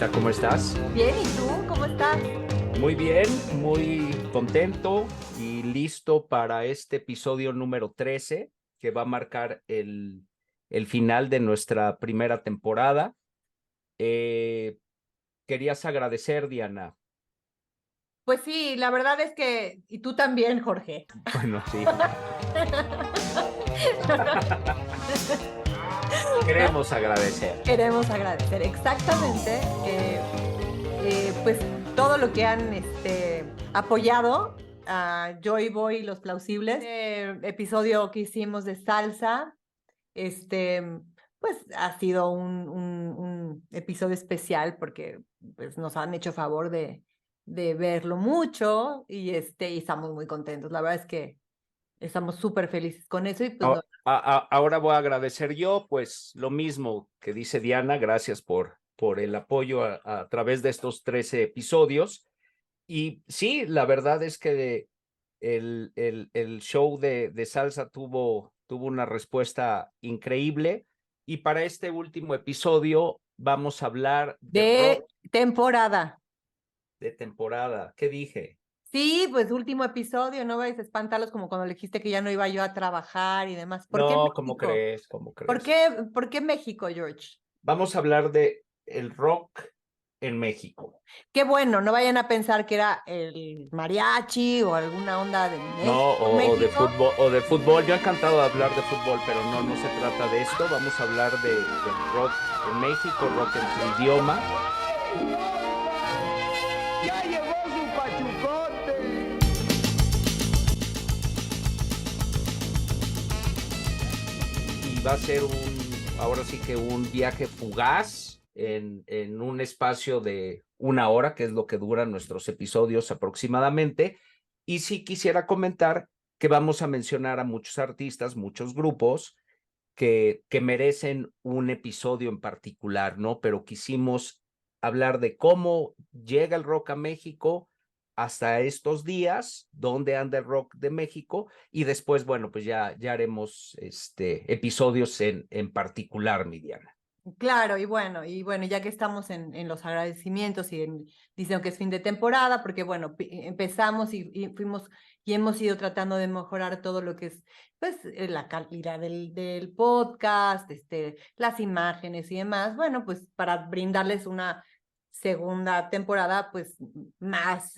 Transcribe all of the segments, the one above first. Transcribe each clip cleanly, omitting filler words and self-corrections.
Anita, ¿cómo estás? Bien, ¿y tú? ¿Cómo estás? Muy bien, muy contento y listo para este episodio número 13 que va a marcar el final de nuestra primera temporada. Eh, Querías agradecer, Diana. Pues sí, la verdad es que, y tú también, Jorge. Bueno, sí. Queremos agradecer. Queremos agradecer exactamente, pues todo lo que han apoyado a Joy Boy y los Plausibles. Episodio que hicimos de salsa, este, pues ha sido un episodio especial porque pues, nos han hecho favor de verlo mucho y estamos muy contentos. La verdad es que estamos súper felices con eso y pues no. Ahora voy a agradecer yo, pues lo mismo que dice Diana, gracias por el apoyo a través de estos 13 episodios. Y sí, la verdad es que el show de salsa tuvo una respuesta increíble. Y para este último episodio vamos a hablar de rock De temporada. de temporada. ¿Qué dije? Sí, pues último episodio, no vais a espantarlos como cuando le dijiste que ya no iba yo a trabajar y demás. ¿Por qué No, ¿cómo México? crees? ¿Cómo ¿Por crees? qué, por qué México, George? Vamos a hablar de el rock en México. Qué bueno, no vayan a pensar que era el mariachi o alguna onda de No, México, o de México. fútbol, o de fútbol. Yo encantado de hablar de fútbol, pero no se trata de esto. Vamos a hablar del rock en México, rock en tu idioma. ¡Ya llegó su pachucote! Y va a ser ahora sí que un viaje fugaz en un espacio de una hora, que es lo que duran nuestros episodios aproximadamente. Y sí quisiera comentar que vamos a mencionar a muchos artistas, muchos grupos que merecen un episodio en particular, ¿no? Pero quisimos hablar de cómo llega el rock a México hasta estos días, dónde anda el rock de México, y después, bueno, pues ya haremos episodios en particular, mi Diana. Claro, y bueno, ya que estamos en los agradecimientos diciendo que es fin de temporada, porque bueno, empezamos y fuimos y hemos ido tratando de mejorar todo lo que es, pues, la calidad del podcast, las imágenes y demás, bueno, pues para brindarles una segunda temporada, pues, más,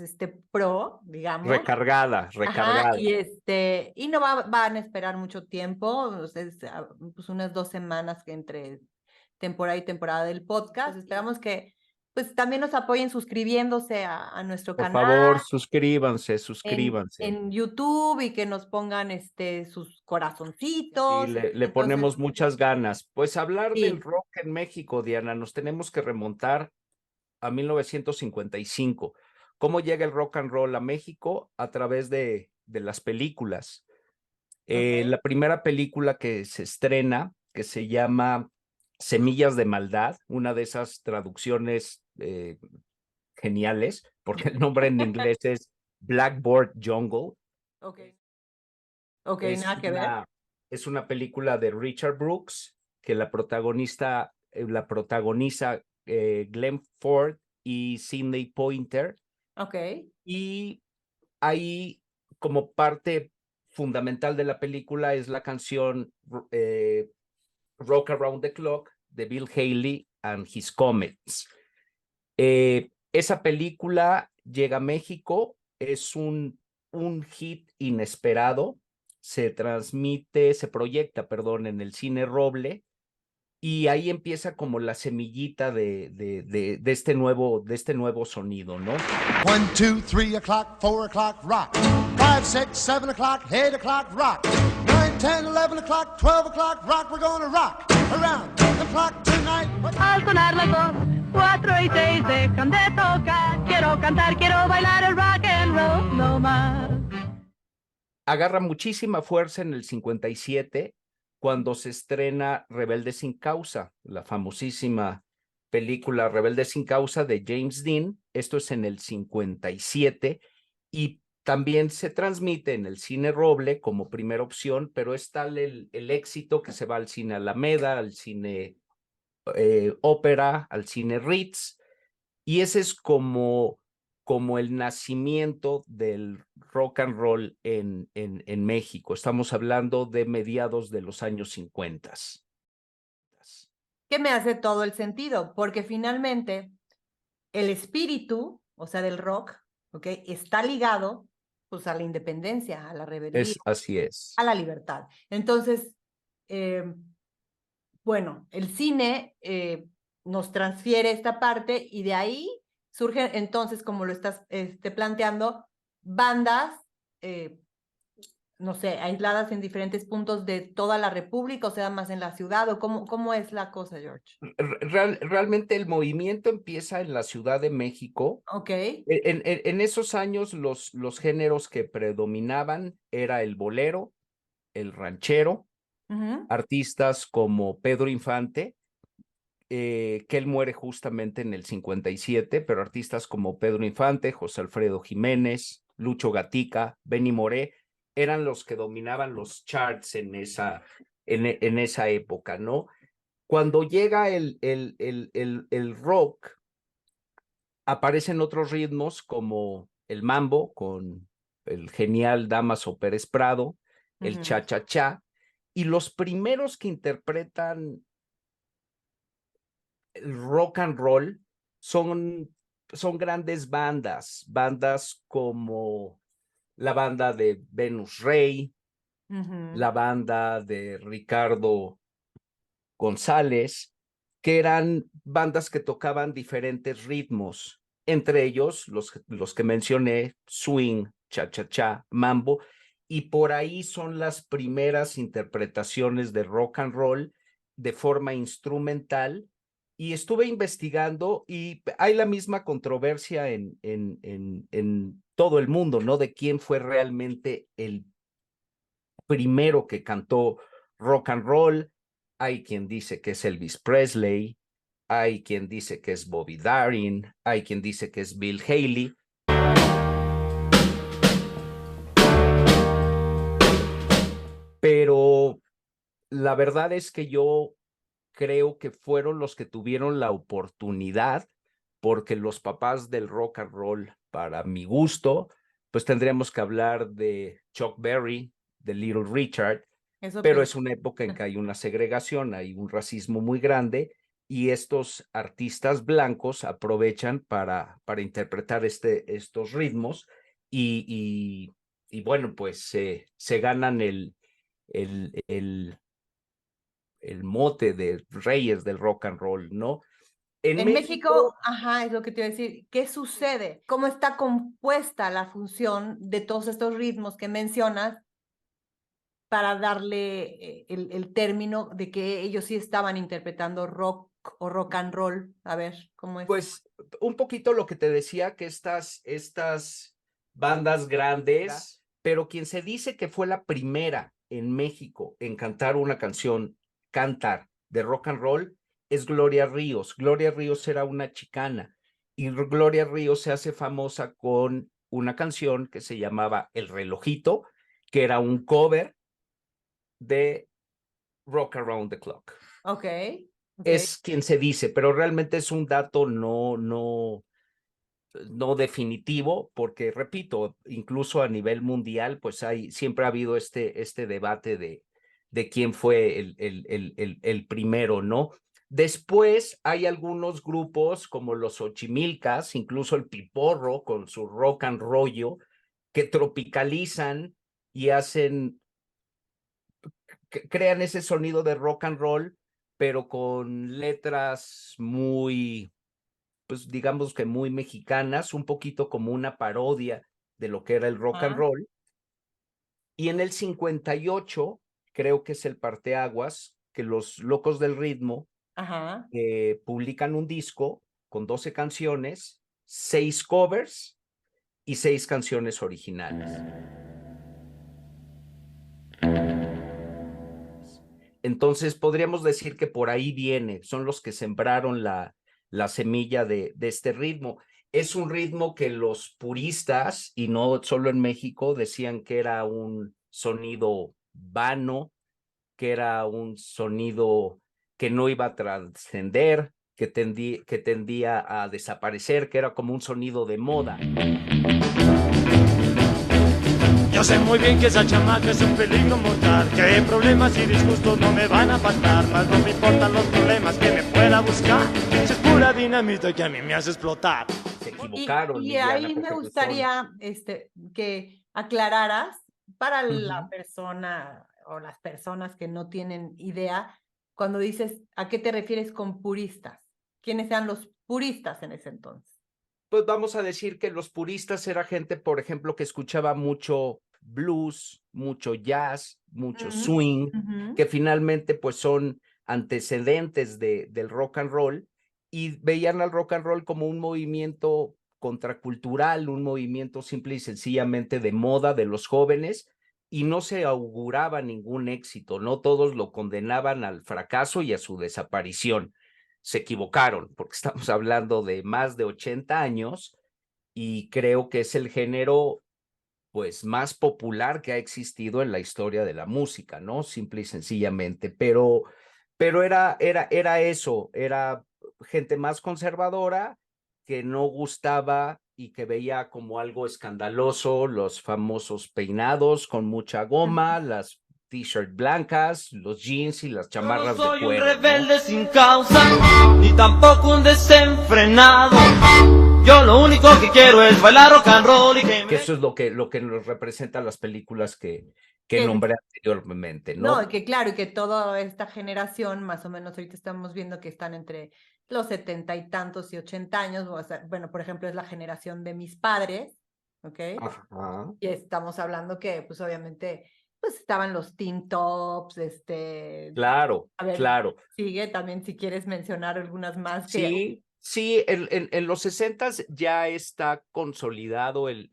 pro, digamos. Recargada, Ajá, recargada. y no van a esperar mucho tiempo, o sea, pues unas 2 semanas que entre temporada y temporada del podcast. Pues esperamos que pues también nos apoyen suscribiéndose a nuestro Por canal favor, suscríbanse, en, suscríbanse. en YouTube y que nos pongan sus Sí, corazoncitos. le Entonces, ponemos muchas ganas. Pues hablar del sí, rock en México, Diana, nos tenemos que remontar a 1955. ¿Cómo llega el rock and roll a México? A través de las películas. ok. La primera película que se estrena, que se llama Semillas de Maldad, una de esas traducciones geniales, porque el nombre en inglés es Blackboard Jungle. Ok, ok, Es nada que ver. es una película de Richard Brooks, que la protagoniza Glenn Ford y Sidney Poitier. Ok, Y ahí, como parte fundamental de la película, es la canción eh, Rock Around the Clock de Bill Haley and His Comets. Esa película llega a México, es un hit inesperado, se proyecta, perdón, en el cine Roble, y ahí empieza como la semillita de de este nuevo sonido, ¿no? 1, 2, 3 o'clock, 4 o'clock, rock. 5, 6, 7 o'clock, 8 o'clock, rock. 9, 10, 11 o'clock, 12 o'clock, rock. We're gonna rock around the clock tonight. Al sonar las 2, 4 y 6 dejan de tocar. Quiero cantar, quiero bailar el rock and roll, no más. Agarra muchísima fuerza en el 57 cuando se estrena Rebelde sin Causa, la famosísima película Rebelde sin Causa de James Dean. Esto es en el 57 y también se transmite en el cine Roble como primera opción, pero es tal el éxito que se va al cine Alameda, al cine Ópera, al cine Ritz, Y ese es como el nacimiento del rock and roll en México. Estamos hablando de mediados de los años 50. Que me hace todo el sentido, porque finalmente el espíritu, o sea, del rock, ¿ok? Está ligado pues a la independencia, a la rebeldía, Así es. a la libertad. Entonces, bueno, el cine nos transfiere esta parte y de ahí surgen entonces, como lo estás planteando, bandas, no sé, aisladas en diferentes puntos de toda la República, o sea, más en la ciudad, o cómo es la cosa, George. Realmente el movimiento empieza en la Ciudad de México. Ok. En esos años los géneros que predominaban era el bolero, el ranchero, artistas como Pedro Infante, que él muere justamente en el 57, pero artistas como Pedro Infante, José Alfredo Jiménez, Lucho Gatica, Benny Moré, eran los que dominaban los charts en esa época, ¿no? Cuando llega el rock, aparecen otros ritmos como el mambo, con el genial Damaso Pérez Prado, el cha-cha-cha, y los primeros que interpretan el rock and roll son grandes bandas como la banda de Venus Rey, la banda de Ricardo González, que eran bandas que tocaban diferentes ritmos, entre ellos los que mencioné, swing, cha-cha-cha, mambo, y por ahí son las primeras interpretaciones de rock and roll de forma instrumental. Y estuve investigando y hay la misma controversia en todo el mundo, ¿no? De quién fue realmente el primero que cantó rock and roll. Hay quien dice que es Elvis Presley, hay quien dice que es Bobby Darin, hay quien dice que es Bill Haley. Pero la verdad es que yo creo que fueron los que tuvieron la oportunidad, porque los papás del rock and roll, para mi gusto, pues tendríamos que hablar de Chuck Berry, de Little Richard, pero es una época en que hay una segregación, hay un racismo muy grande, y estos artistas blancos aprovechan para interpretar estos ritmos y bueno, pues se ganan el mote de reyes del rock and roll, ¿no? En México, ajá, es lo que te iba a decir. ¿Qué sucede? ¿Cómo está compuesta la función de todos estos ritmos que mencionas para darle el término de que ellos sí estaban interpretando rock o rock and roll? A ver, ¿cómo es? Pues un poquito lo que te decía, que estas bandas grandes, pero quien se dice que fue la primera en México en cantar una canción, cantar de rock and roll, es Gloria Ríos. Gloria Ríos era una chicana y Gloria Ríos se hace famosa con una canción que se llamaba El Relojito, que era un cover de Rock Around the Clock. Okay. Es quien se dice, pero realmente es un dato no definitivo, porque repito, incluso a nivel mundial, pues siempre ha habido este debate de quién fue el primero, ¿no? Después hay algunos grupos como los Ochimilcas, incluso el Piporro con su rock and rollo, que tropicalizan y crean ese sonido de rock and roll, pero con letras muy, pues digamos que muy mexicanas, un poquito como una parodia de lo que era el rock and roll. Y en el 58, creo que es el parteaguas, que los Locos del Ritmo publican un disco con 12 canciones, 6 covers y 6 canciones originales. Entonces podríamos decir que por ahí viene, son los que sembraron la semilla de este ritmo. Es un ritmo que los puristas, y no solo en México, decían que era un sonido vano, que era un sonido que no iba a trascender, que tendía a desaparecer, que era como un sonido de moda. Yo sé muy bien que esa chamaca es un peligro mortal, que problemas y disgustos no me van a faltar, mas no me importan los problemas que me pueda buscar, si es pura dinamita que a mí me hace explotar. Se equivocaron. Y Viviana, ahí me Jorge gustaría que aclararas para la Ujú. persona o las personas que no tienen idea, cuando dices, ¿a qué te refieres con puristas? ¿Quiénes eran los puristas en ese entonces? Pues vamos a decir que los puristas era gente, por ejemplo, que escuchaba mucho blues, mucho jazz, mucho Ujú, swing, ujú. que finalmente pues son antecedentes del rock and roll, y veían al rock and roll como un movimiento contracultural, un movimiento simple y sencillamente de moda de los jóvenes, y no se auguraba ningún éxito, no todos lo condenaban al fracaso y a su desaparición. Se equivocaron, porque estamos hablando de más de 80 años, y creo que es el género pues más popular que ha existido en la historia de la música, ¿no? Simple y sencillamente, pero era eso, era gente más conservadora que no gustaba y que veía como algo escandaloso los famosos peinados con mucha goma, las t-shirt blancas, los jeans y las Yo no chamarras de soy un cuero, rebelde ¿no? sin causa, ni tampoco un desenfrenado. Yo lo único que quiero es bailar rock and roll y que Que eso es lo que nos representan las películas que Que- nombré anteriormente, No, y ¿no? que claro, y que toda esta generación, más o menos ahorita estamos viendo que están entre los 70 y tantos y 80 años, o sea, bueno, por ejemplo, es la generación de mis padres, ¿ok? Ajá. Y estamos hablando que, pues obviamente, pues estaban los teen tops, Claro, a ver, claro. sigue también si quieres mencionar algunas más que, Sí, sí, en los 60 ya está consolidado el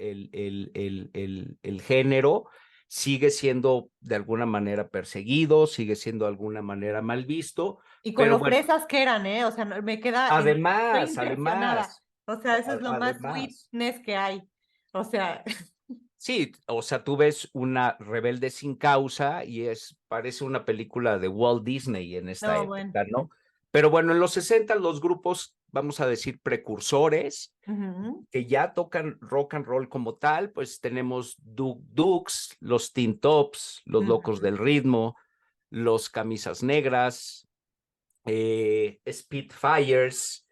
género, sigue siendo de alguna manera perseguido, sigue siendo de alguna manera mal visto, y con pero lo bueno, fresas que eran, ¿eh? O sea, estoy además, impresionada. O sea, eso es lo más además. sweetness que hay. O sea, Sí, o sea, tú ves una Rebelde sin causa y parece una película de Walt Disney en esta no, bueno. época, ¿no? Pero bueno, en los 60 los grupos, vamos a decir, precursores, Ujú, que ya tocan rock and roll como tal, pues tenemos Dukes, los Teen Tops, los Locos ujú. del Ritmo, los Camisas Negras, Spitfires,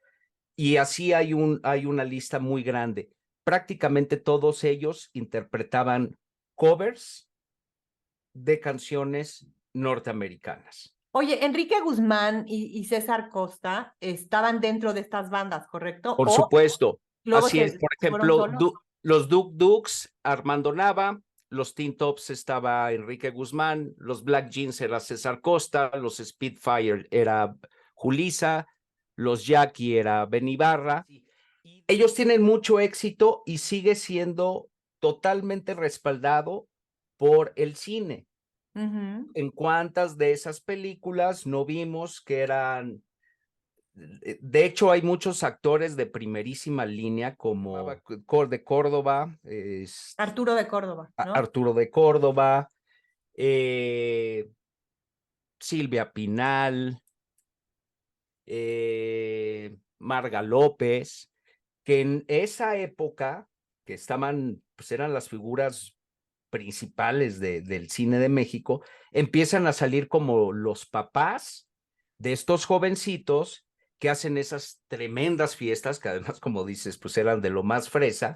y así hay una lista muy grande. Prácticamente todos ellos interpretaban covers de canciones norteamericanas. Oye, Enrique Guzmán y César Costa estaban dentro de estas bandas, ¿correcto? Por O supuesto, luego así es. Por se fueron ejemplo, solos. los Dukes, Armando Nava, los Teen Tops estaba Enrique Guzmán, los Black Jeans era César Costa, los Spitfire era Julisa, los Jackie era Benny Barra. Ellos tienen mucho éxito y sigue siendo totalmente respaldado por el cine. Ujú. ¿En cuántas de esas películas no vimos que eran? De hecho, hay muchos actores de primerísima línea como de Córdoba, Arturo de Córdoba, ¿no? Arturo de Córdoba, Silvia Pinal, Marga López, que en esa época, que estaban, pues eran las figuras principales del cine de México, empiezan a salir como los papás de estos jovencitos que hacen esas tremendas fiestas, que además, como dices, pues eran de lo más fresa,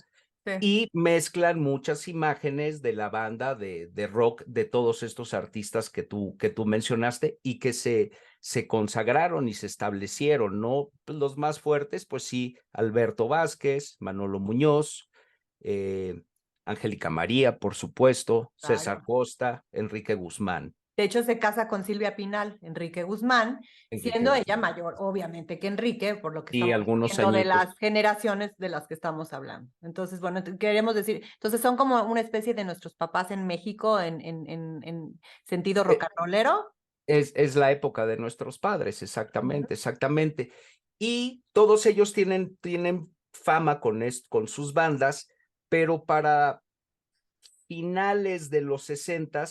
Sí. y mezclan muchas imágenes de la banda de rock de todos estos artistas que tú mencionaste y que se consagraron y se establecieron, ¿no? Pues los más fuertes, pues sí, Alberto Vázquez, Manolo Muñoz, Angélica María, por supuesto, César Exacto. Costa, Enrique Guzmán. De hecho, se casa con Silvia Pinal, Enrique Guzmán, Enrique siendo ella Guzmán. mayor, obviamente, que Enrique, por lo que Y estamos algunos viendo de añitos. las generaciones de las que estamos hablando. Entonces, bueno, queremos decir, entonces son como una especie de nuestros papás en México en sentido rock and rollero. Es la época de nuestros padres, exactamente, exactamente. Y todos ellos tienen fama con sus bandas, pero para finales de los 60,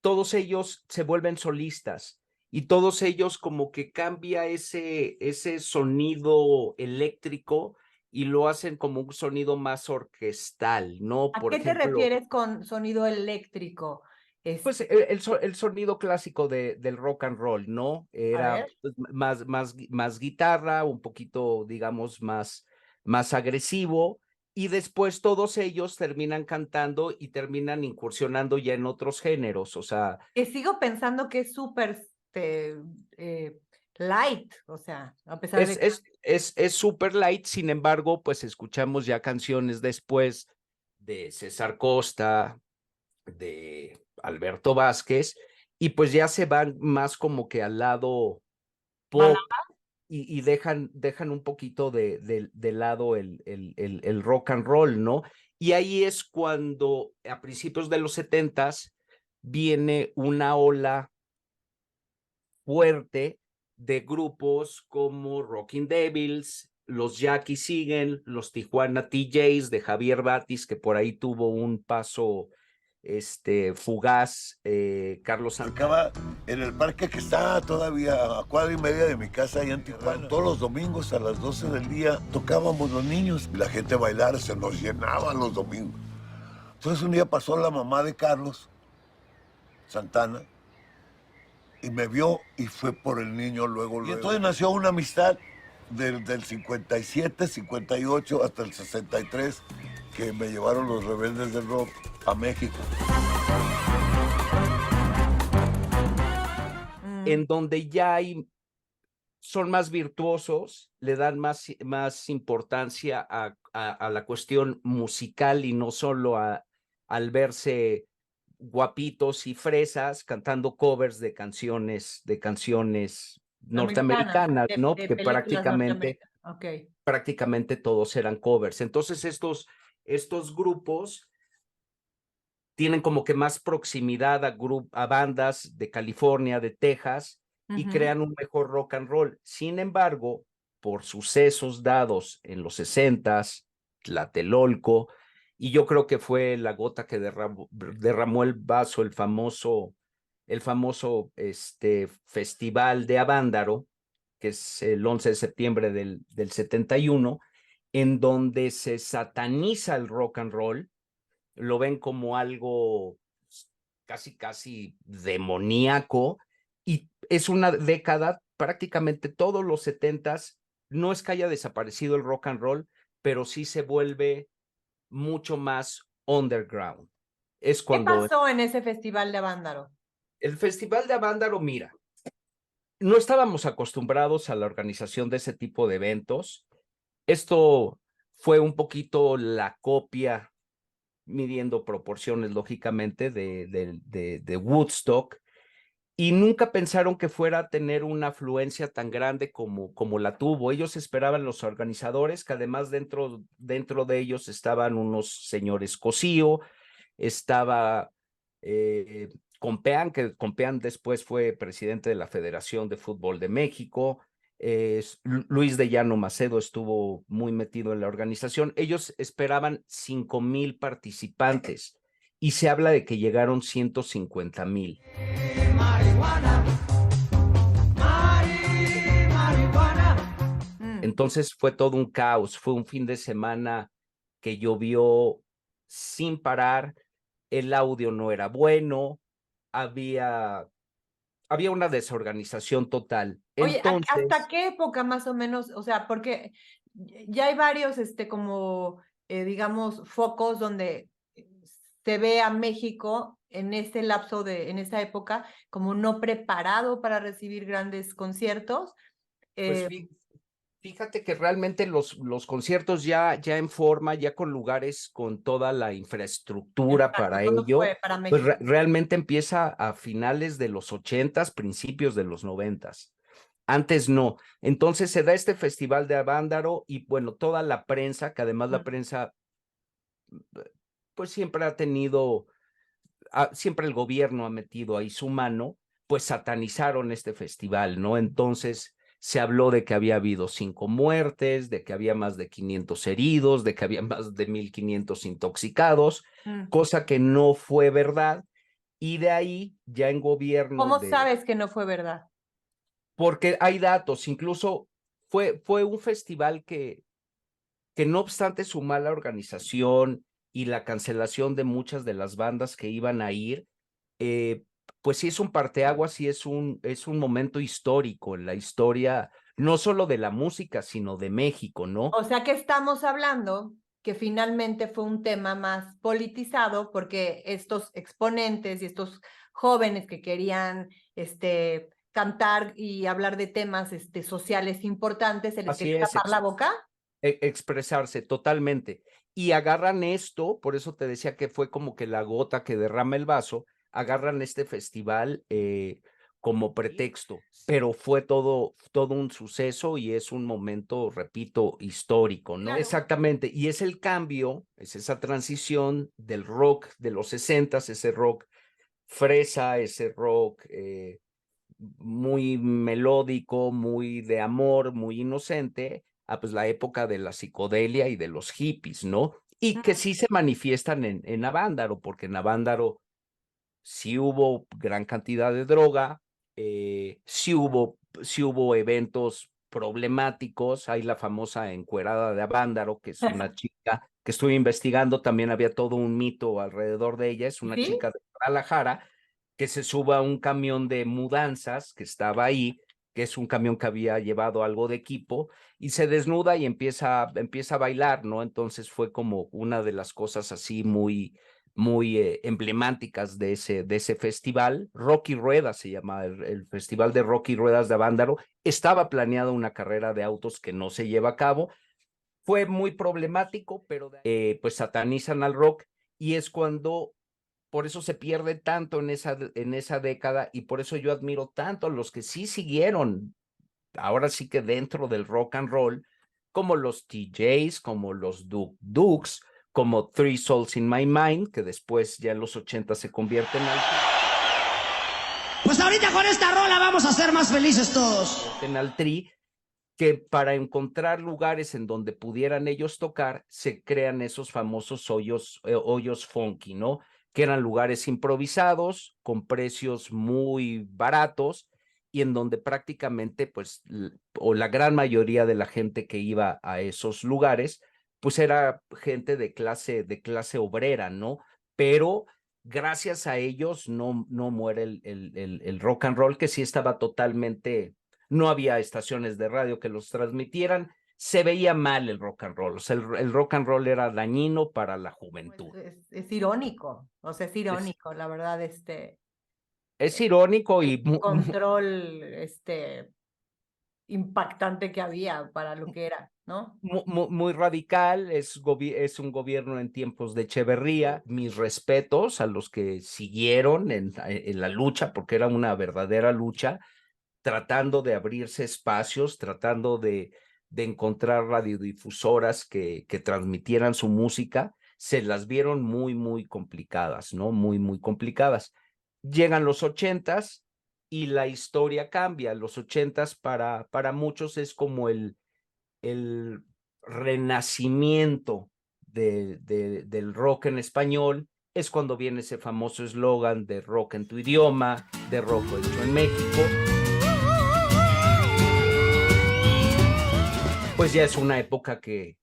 todos ellos se vuelven solistas y todos ellos como que cambia ese sonido eléctrico y lo hacen como un sonido más orquestal, ¿no? ¿A Por qué te ejemplo, refieres con sonido eléctrico? pues el sonido clásico del rock and roll, ¿no? A Era ver. pues, más guitarra, un poquito, digamos, más agresivo, y después todos ellos terminan cantando y terminan incursionando ya en otros géneros, o sea, Que sigo pensando que es súper eh, light, o sea, a pesar de que... es super light. Sin embargo, pues escuchamos ya canciones después de César Costa, de Alberto Vázquez, y pues ya se van más como que al lado pop y dejan un poquito de lado el rock and roll, ¿no? Y ahí es cuando a principios de los 70s viene una ola fuerte de grupos como Rocking Devils, los Jackie Siguen, los Tijuana TJs de Javier Batis, que por ahí tuvo un paso fugaz, Carlos Santana. Tocaba en el parque que está todavía a cuadra y media de mi casa allá en Tijuana. Todos los domingos a las 12 del día tocábamos los niños y la gente a bailar, se nos llenaba los domingos. Entonces un día pasó la mamá de Carlos Santana y me vio y fue por el niño luego. Y entonces nació una amistad del 57, 58 hasta el 63 que me llevaron los Rebeldes del Rock a México. En donde ya son más virtuosos, le dan más importancia a la cuestión musical y no solo al verse guapitos y fresas cantando covers de canciones norteamericanas, ¿no? de Que películas norteamericanas. Ok. prácticamente todos eran covers. Entonces estos grupos tienen como que más proximidad a bandas de California, de Texas, y crean un mejor rock and roll. Sin embargo, por sucesos dados en los 60s, Tlatelolco, y yo creo que fue la gota que derramó el vaso, el famoso festival de Avándaro, que es el 11 de septiembre del 71, en donde se sataniza el rock and roll, lo ven como algo casi demoníaco, y es una década, prácticamente todos los 70s, no es que haya desaparecido el rock and roll, pero sí se vuelve mucho más underground. Es ¿Qué cuando pasó en ese festival de Avándaro? el Festival de Avándaro, mira, no estábamos acostumbrados a la organización de ese tipo de eventos. Esto fue un poquito la copia, midiendo proporciones, lógicamente, de Woodstock, y nunca pensaron que fuera a tener una afluencia tan grande como la tuvo. Ellos esperaban, los organizadores, que además dentro de ellos estaban unos señores Cosío, estaba Compeán, que Compeán después fue presidente de la Federación de Fútbol de México. Luis de Llano Macedo estuvo muy metido en la organización. Ellos esperaban 5,000 participantes y se habla de que llegaron 150,000. Entonces fue todo un caos, fue un fin de semana que llovió sin parar, el audio no era bueno, había una desorganización total. Oye, Entonces, ¿hasta qué época más o menos? O sea, porque ya hay varios, como, digamos, focos donde se ve a México en ese lapso en esa época como no preparado para recibir grandes conciertos. pues fíjate que realmente los conciertos ya en forma, ya con lugares, con toda la infraestructura Exacto, para ¿cuándo ello, fue para pues México? realmente empieza a finales de los 80s, principios de los 90s. Antes no. Entonces se da este festival de Avándaro y bueno, toda la prensa, que además la prensa pues siempre ha tenido, siempre el gobierno ha metido ahí su mano, pues satanizaron este festival, ¿no? Entonces se habló de que había habido 5 muertes, de que había más de 500 heridos, de que había más de 1,500 intoxicados, cosa que no fue verdad. Y de ahí ya en gobierno ¿Cómo sabes que no fue verdad? porque hay datos, incluso fue un festival que no obstante su mala organización y la cancelación de muchas de las bandas que iban a ir, pues sí es un parteaguas y es un momento histórico en la historia, no solo de la música, sino de México, ¿no? O sea que estamos hablando que finalmente fue un tema más politizado porque estos exponentes y estos jóvenes que querían cantar y hablar de temas sociales importantes, se les Así quería es, tapar la boca. expresarse totalmente. Y agarran esto, por eso te decía que fue como que la gota que derrama el vaso, agarran este festival como pretexto, pero fue todo un suceso y es un momento, repito, histórico, ¿no? Claro. Exactamente, y es el cambio, es esa transición del rock de los 60s, ese rock fresa, ese rock muy melódico, muy de amor, muy inocente, a pues la época de la psicodelia y de los hippies, ¿no? Y que sí se manifiestan en Avándaro, porque en Avándaro sí hubo gran cantidad de droga, sí hubo eventos problemáticos. Hay la famosa encuerada de Avándaro, que es una chica que estuve investigando, también había todo un mito alrededor de ella, es una ¿Sí? chica de Guadalajara que se suba a un camión de mudanzas que estaba ahí, que es un camión que había llevado algo de equipo, y se desnuda y empieza a bailar, ¿no? Entonces fue como una de las cosas así muy emblemáticas de ese festival. Rocky Ruedas se llama, el Festival de Rocky Ruedas de Avándaro. Estaba planeada una carrera de autos que no se lleva a cabo. Fue muy problemático, pero pues satanizan al rock y es cuando, por eso se pierde tanto en esa década y por eso yo admiro tanto a los que sí siguieron, ahora sí que dentro del rock and roll, como los TJs, como los Dukes, como Three Souls in My Mind, que después ya en los 80 se convierten Pues ahorita con esta rola vamos a ser más felices todos. al Tri, que para encontrar lugares en donde pudieran ellos tocar, se crean esos famosos hoyos funky, ¿no? Que eran lugares improvisados, con precios muy baratos, y en donde prácticamente, pues, o la gran mayoría de la gente que iba a esos lugares, pues era gente de clase obrera, ¿no? Pero gracias a ellos no muere el rock and roll, que sí estaba totalmente, no había estaciones de radio que los transmitieran, se veía mal el rock and roll, o sea, el rock and roll era dañino para la juventud. Pues es irónico, o sea, es irónico, la verdad, Es irónico y control, impactante que había para lo que era, ¿no? muy radical, es un gobierno en tiempos de Echeverría. Mis respetos a los que siguieron en la lucha, porque era una verdadera lucha, tratando de abrirse espacios, tratando de encontrar radiodifusoras que transmitieran su música. Se las vieron muy complicadas, ¿no? Muy complicadas. Llegan los 80s y la historia cambia. Los 80s para muchos es como el renacimiento del rock en español. Es cuando viene ese famoso eslogan de rock en tu idioma, de rock hecho en México. Pues ya es una época que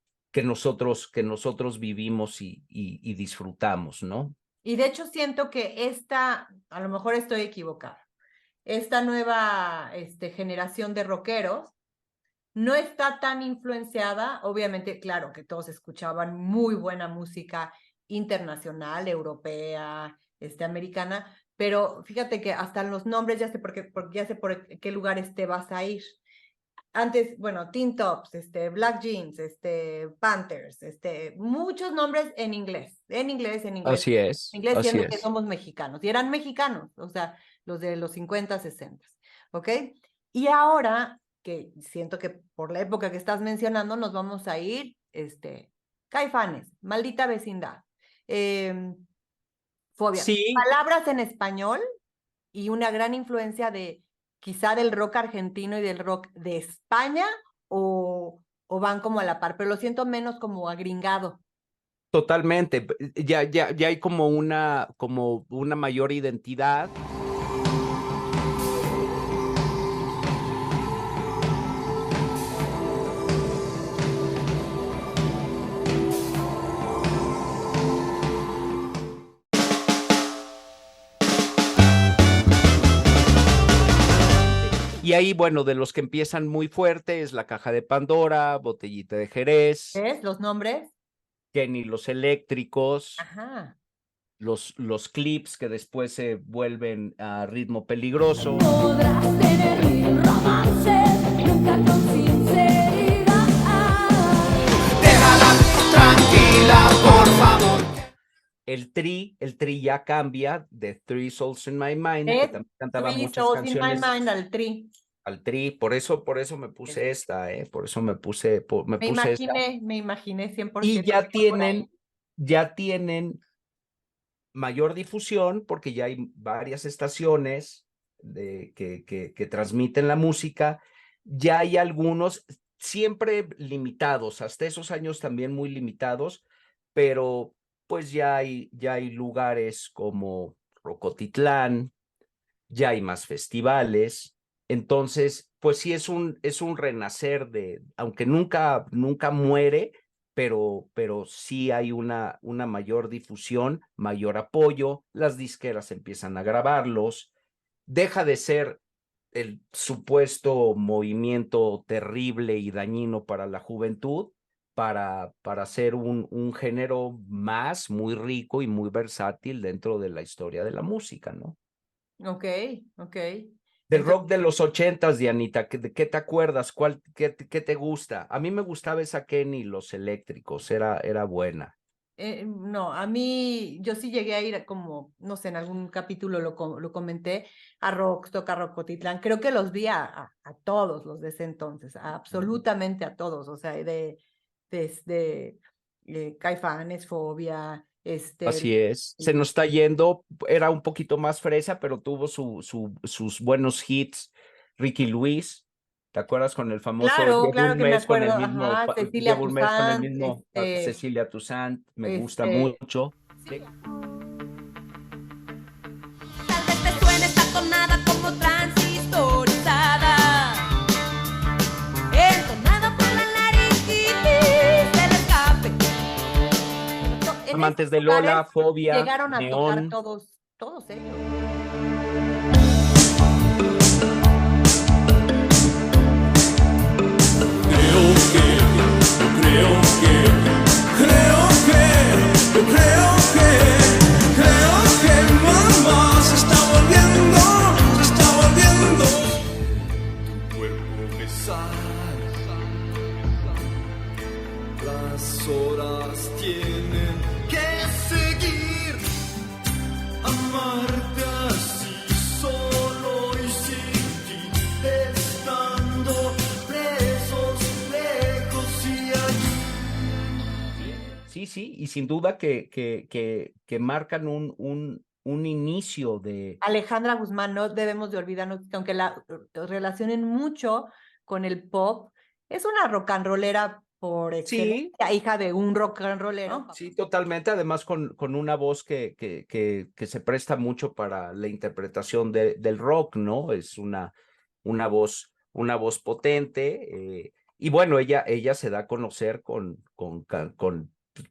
nosotros vivimos y disfrutamos, ¿no? Y de hecho siento que a lo mejor estoy equivocada, esta nueva generación de rockeros no está tan influenciada, obviamente, claro, que todos escuchaban muy buena música internacional, europea, americana, pero fíjate que hasta los nombres ya sé ya sé por qué lugares te vas a ir. Antes, bueno, Teen Tops, Black Jeans, Panthers, muchos nombres en inglés. Así es. En inglés, así siendo que es. somos mexicanos. Y eran mexicanos, o sea, los de los 50, 60, ¿ok? Y ahora, que siento que por la época que estás mencionando, nos vamos a ir, Caifanes, Maldita Vecindad, Fobia. Sí. Palabras en español y una gran influencia de quizá del rock argentino y del rock de España, o van como a la par, pero lo siento menos como agringado. Totalmente. Ya hay como una mayor identidad. Y ahí, bueno, de los que empiezan muy fuerte es La Caja de Pandora, Botellita de Jerez, ¿Ves los nombres? Kenny Los Eléctricos, Ajá. los clips que después se vuelven a Ritmo Peligroso. Podrás tener mil romances, nunca con sinceridad. Déjala tranquila, por favor. El Tri ya cambia de Three Souls in My Mind, que también cantaba Three muchas Souls in My canciones Mind al Tri. al Tri, por eso me puse esta, por eso me puse esta. Me imaginé 100%. Y por ahí. ya tienen mayor difusión porque ya hay varias estaciones que transmiten la música, ya hay algunos siempre limitados, hasta esos años también muy limitados, pero pues ya hay lugares como Rocotitlán, ya hay más festivales, entonces pues sí es un renacer aunque nunca muere, pero sí hay una mayor difusión, mayor apoyo, las disqueras empiezan a grabarlos, deja de ser el supuesto movimiento terrible y dañino para la juventud, para ser un género más muy rico y muy versátil dentro de la historia de la música, ¿no? Ok. Del rock de los 80s, Dianita, ¿de qué te acuerdas? ¿Qué te gusta? A mí me gustaba esa Kenny Los Eléctricos, era buena. No, a mí, yo sí llegué a ir como, no sé, en algún capítulo lo comenté, a Rocotitlán. Creo que los vi a todos los de ese entonces, absolutamente a todos, o sea, desde Caifanes, Fobia, Así es, se nos está yendo, era un poquito más fresa, pero tuvo sus buenos hits. Ricky Luis, ¿te acuerdas con el famoso? Claro que me acuerdo, Llevo Cecilia un mes con el Toussaint, mismo Cecilia Toussaint, me gusta mucho. Sí. Tal vez te suene esta tonada como transistorizada, entonada por la laringitis del escape. Amantes de Lola, Fobia, llegaron a Neón. tocar todos ellos. Creo que mamá se está volviendo. Tu cuerpo besar. Las horas tienen que seguir. Amarte así solo y sin ti, estando presos lejos y allí. Sí, y sin duda que marcan un inicio de... Alejandra Guzmán, no debemos de olvidarnos que aunque la relacionen mucho con el pop, es una rock and rollera por excelencia, hija de un rock and rollero. Sí, totalmente, además con una voz que se presta mucho para la interpretación del rock, ¿no? Es una voz potente, y bueno, ella se da a conocer con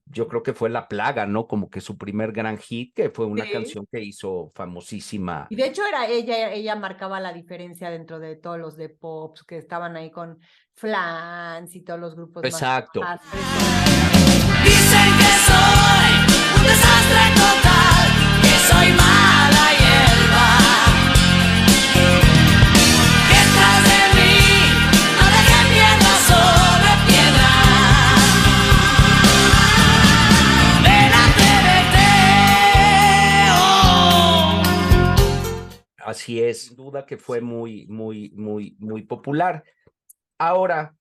yo creo que fue La Plaga, ¿no? Como que su primer gran hit, que fue una canción que hizo famosísima. Y de hecho era ella marcaba la diferencia dentro de todos los de pop que estaban ahí con Flans y todos los grupos. Exacto. Dicen que soy un desastre total, que soy mala hierba. Detrás de mí no dejen piedra sobre piedra. Así es, sin duda que fue muy popular. Ahora,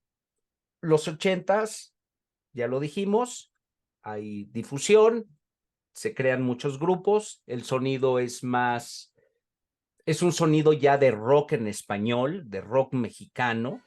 los 80s, ya lo dijimos, hay difusión, se crean muchos grupos, el sonido es un sonido ya de rock en español, de rock mexicano.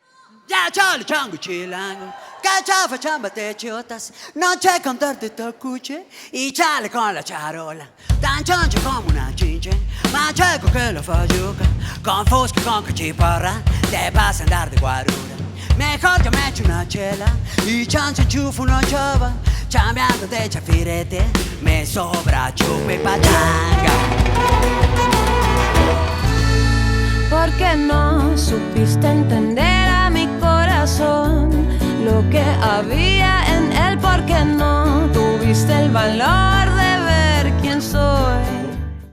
Ya chale chango chilango, cachafa chamba te chotas, noche contarte tocuche y chale con la charola, tan choncho como una chinche, más checo que la falluca, con fusca con cachiporra, te vas a andar de guarura. Mejor yo me echo una chela y chance enchufo una chava, chambeando de chafirete, me sobra chupe y pachanga. Porque no supiste entender a mi corazón lo que había en él, porque no tuviste el valor de ver quién soy.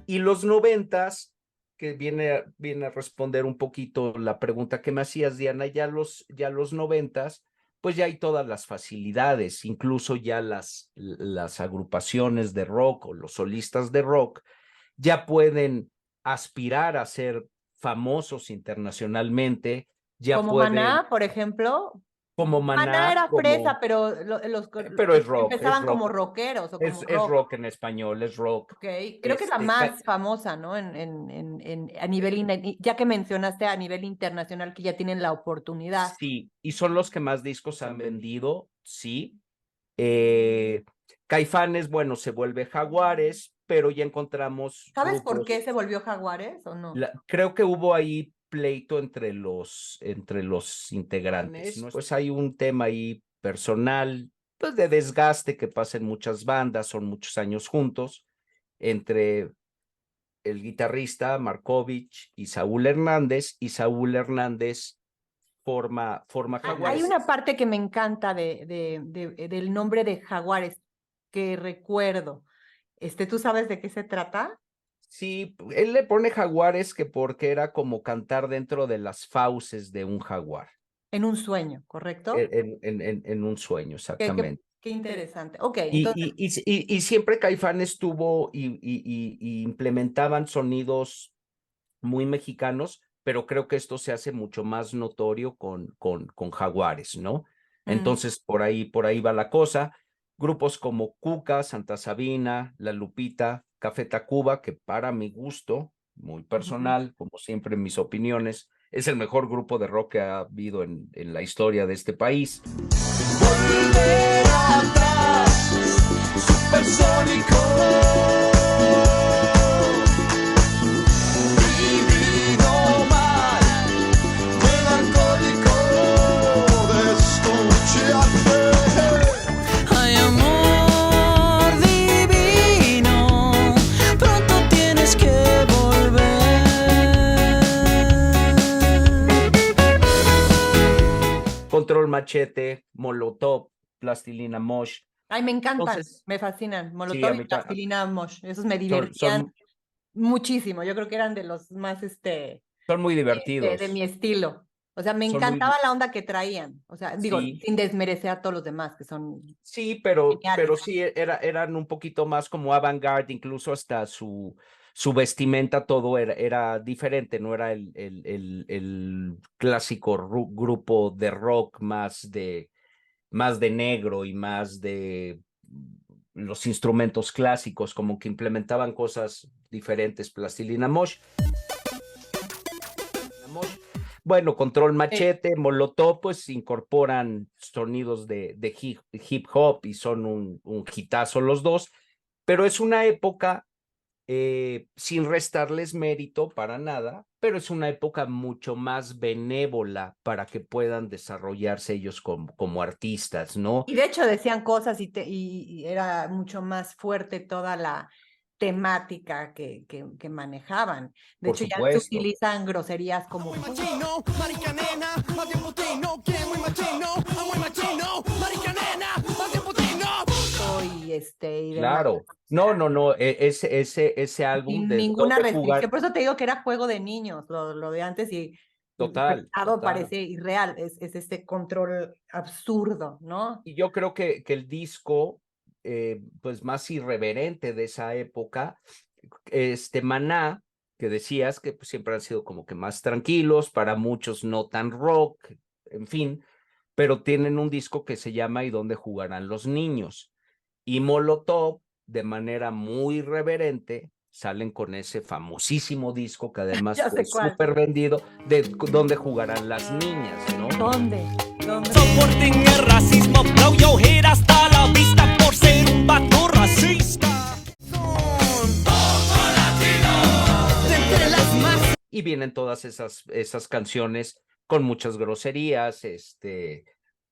Y los 90s, que viene a responder un poquito la pregunta que me hacías, Diana, ya los 90s, pues ya hay todas las facilidades, incluso ya las agrupaciones de rock o los solistas de rock ya pueden aspirar a ser famosos internacionalmente, ya Como pueden, Maná, por ejemplo. como Maná era como, fresa, pero pero es rock, empezaban como rockeros o como es rock en español, es rock. Ok, creo que es la más famosa, ¿no? A nivel, ya que mencionaste a nivel internacional que ya tienen la oportunidad. Sí, y son los que más discos han vendido, sí. Caifanes, bueno, se vuelve Jaguares, pero ya encontramos ¿Sabes por grupos. qué se volvió Jaguares o no? Creo que hubo ahí pleito entre los integrantes, ¿no? Pues hay un tema ahí personal, pues de desgaste que pasa en muchas bandas, son muchos años juntos, entre el guitarrista Markovich y Saúl Hernández forma Jaguares. Hay una parte que me encanta del nombre de Jaguares que recuerdo. ¿Tú sabes de qué se trata? Sí, él le pone Jaguares que porque era como cantar dentro de las fauces de un jaguar. En un sueño, ¿correcto? En un sueño, exactamente. Qué interesante. Ok, Y, entonces. y siempre Caifanes tuvo y implementaban sonidos muy mexicanos, pero creo que esto se hace mucho más notorio con Jaguares, ¿no? Entonces, por ahí va la cosa. Grupos como Cuca, Santa Sabina, La Lupita, Café Tacuba, que para mi gusto, muy personal, como siempre mis opiniones, es el mejor grupo de rock que ha habido en la historia de este país. Volver atrás, supersónico. Vivido mal, melancólico de escucharte. Ay, amor divino, pronto tienes que volver. Control Machete, Molotov, Plastilina Mosh. Ay, me encantan, Entonces, me fascinan. sí, Molotov a y mí Plastilina Mosh, esos me divertían son muchísimo. Yo creo que eran de los más, muy de divertidos. mi estilo. O sea, me Son muy- encantaba la onda que traían. O sea, digo, Sí. sin desmerecer a todos los demás que son Sí, pero geniales. sí eran un poquito más como avant-garde, incluso hasta su vestimenta, todo era diferente, no era el clásico grupo de rock más de negro y más de los instrumentos clásicos, como que implementaban cosas diferentes. Plastilina Mosh. Bueno, Control Machete, Molotov, pues incorporan sonidos de hip hop y son un hitazo los dos, pero es una época, sin restarles mérito para nada, pero es una época mucho más benévola para que puedan desarrollarse ellos como artistas, ¿no? Y de hecho decían cosas y era mucho más fuerte toda la temática que manejaban. De Por hecho, ya se supuesto. utilizan groserías como y demás. Claro. No, ese álbum Sin de ninguna dónde jugar, restricción. Por eso te digo que era juego de niños, lo de antes y total. parece irreal. Es este control absurdo, ¿no? Y yo creo que el disco, pues más irreverente de esa época, Maná, que decías que pues, siempre han sido como que más tranquilos, para muchos no tan rock, en fin, pero tienen un disco que se llama ¿Y dónde jugarán los niños? Y Molotov, de manera muy irreverente, salen con ese famosísimo disco que además Ya fue sé cuál. súper vendido, de ¿Dónde jugarán las niñas? ¿No? ¿Dónde? Soporten el racismo, blow your head hasta la vista por ser un vato racista. Y vienen todas esas canciones con muchas groserías,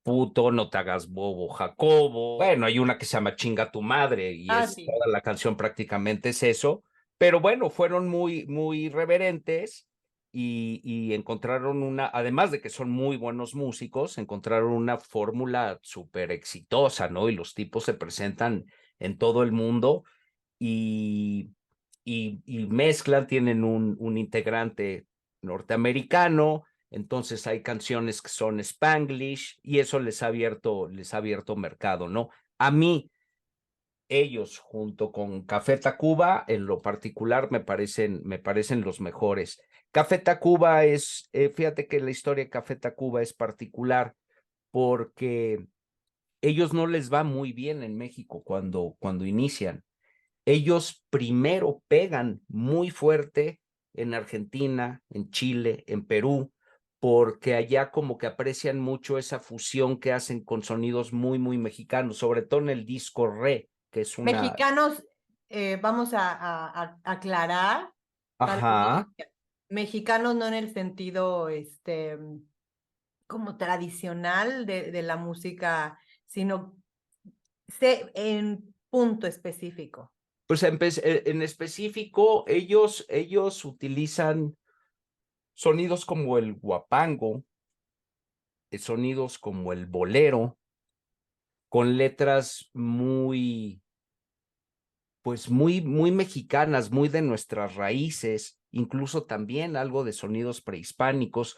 puto, no te hagas bobo, Jacobo. Bueno, hay una que se llama Chinga tu madre y Sí. toda la canción prácticamente es eso. Pero bueno, fueron muy, muy irreverentes y encontraron además de que son muy buenos músicos, encontraron una fórmula súper exitosa, ¿no? Y los tipos se presentan en todo el mundo y mezclan, tienen un integrante norteamericano, entonces hay canciones que son Spanglish y eso les ha abierto mercado, ¿no? A mí, ellos junto con Café Tacuba, en lo particular, me parecen los mejores. Café Tacuba fíjate que la historia de Café Tacuba es particular porque ellos no les va muy bien en México cuando inician. Ellos primero pegan muy fuerte en Argentina, en Chile, en Perú, porque allá como que aprecian mucho esa fusión que hacen con sonidos muy, muy mexicanos, sobre todo en el disco Re, que es una... Mexicanos, vamos a aclarar, tal Ajá. vez, mexicanos no en el sentido como tradicional de la música, sino en punto específico. Pues en específico, ellos utilizan sonidos como el guapango, sonidos como el bolero, con letras pues muy mexicanas, muy de nuestras raíces, incluso también algo de sonidos prehispánicos,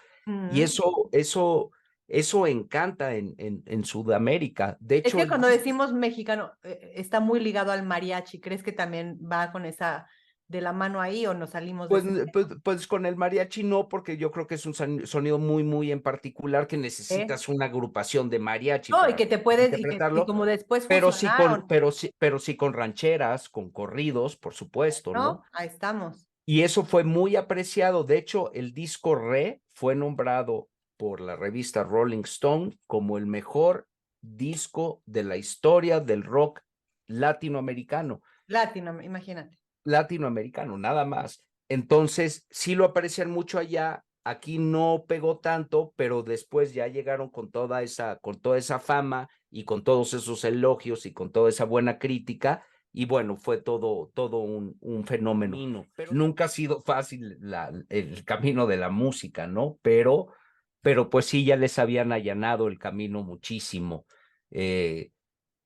y eso encanta en Sudamérica. De Es hecho, que cuando decimos mexicano, está muy ligado al mariachi. ¿Crees que también va con esa de la mano ahí o nos salimos de ese pues con el mariachi no, porque yo creo que es un sonido muy en particular que tema? necesitas una agrupación de mariachi No, y para que te puedes, y interpretarlo, como después pero fusionaron, pero sí con rancheras, con corridos, por supuesto, ¿no? ¿no? Ahí estamos. Y eso fue muy apreciado. De hecho, el disco Re fue nombrado por la revista Rolling Stone como el mejor disco de la historia del rock latinoamericano. Imagínate. Latinoamericano, nada más. Entonces, sí lo aprecian mucho allá. Aquí no pegó tanto, pero después ya llegaron con toda esa fama y con todos esos elogios y con toda esa buena crítica. Y bueno, fue todo un fenómeno. Nunca ha sido fácil el camino de la música, ¿no? Pero pues sí, ya les habían allanado el camino muchísimo.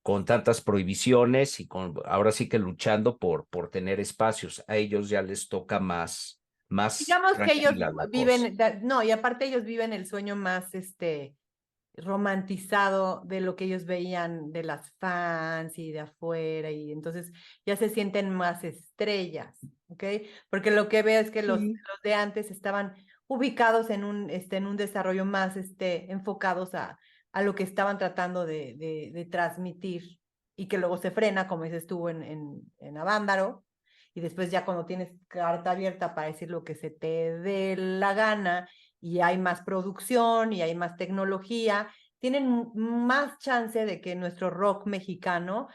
Con tantas prohibiciones y ahora sí que luchando por tener espacios. A ellos ya les toca más Digamos que ellos tranquila la cosa. viven, no, y aparte ellos viven el sueño más romantizado de lo que ellos veían de las fans y de afuera, y entonces ya se sienten más estrellas, ¿ok? Porque lo que veo es que los de antes estaban ubicados en un desarrollo más enfocados a lo que estaban tratando de transmitir, y que luego se frena, como dices tú, en Avándaro, y después ya cuando tienes carta abierta para decir lo que se te dé la gana, y hay más producción y hay más tecnología, tienen más chance de que nuestro rock mexicano